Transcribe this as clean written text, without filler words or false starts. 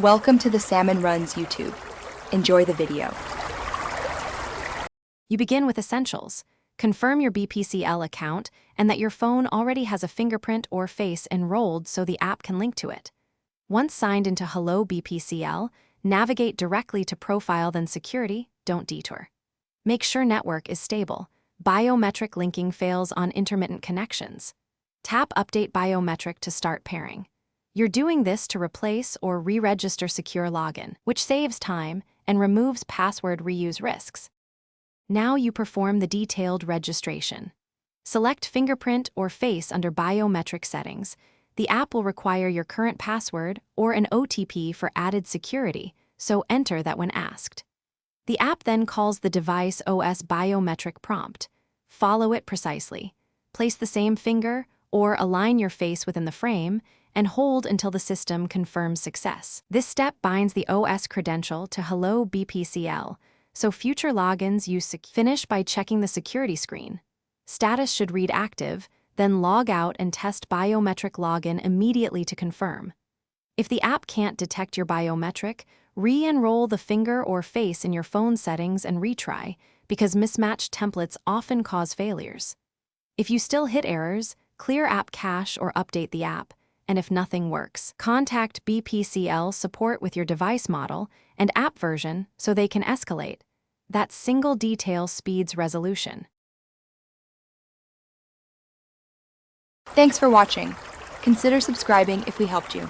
Welcome to the Salmon Runs YouTube. Enjoy the video. You begin with essentials. Confirm your BPCL account and that your phone already has a fingerprint or face enrolled so the app can link to it. Once signed into Hello BPCL, navigate directly to Profile then Security, don't detour. Make sure network is stable. Biometric linking fails on intermittent connections. Tap Update Biometric to start pairing. You're doing this to replace or re-register secure login, which saves time and removes password reuse risks. Now you perform the detailed registration. Select fingerprint or face under biometric settings. The app will require your current password or an OTP for added security, so enter that when asked. The app then calls the device OS biometric prompt. Follow it precisely. Place the same finger or align your face within the frame and hold until the system confirms success. This step binds the OS credential to Hello BPCL, so future logins finish by checking the security screen. Status should read active, then log out and test biometric login immediately to confirm. If the app can't detect your biometric, re-enroll the finger or face in your phone settings and retry, because mismatched templates often cause failures. If you still hit errors, clear app cache or update the app, and if nothing works, contact BPCL support with your device model and app version so they can escalate. That single detail speeds resolution. Thanks for watching. Consider subscribing if we helped you.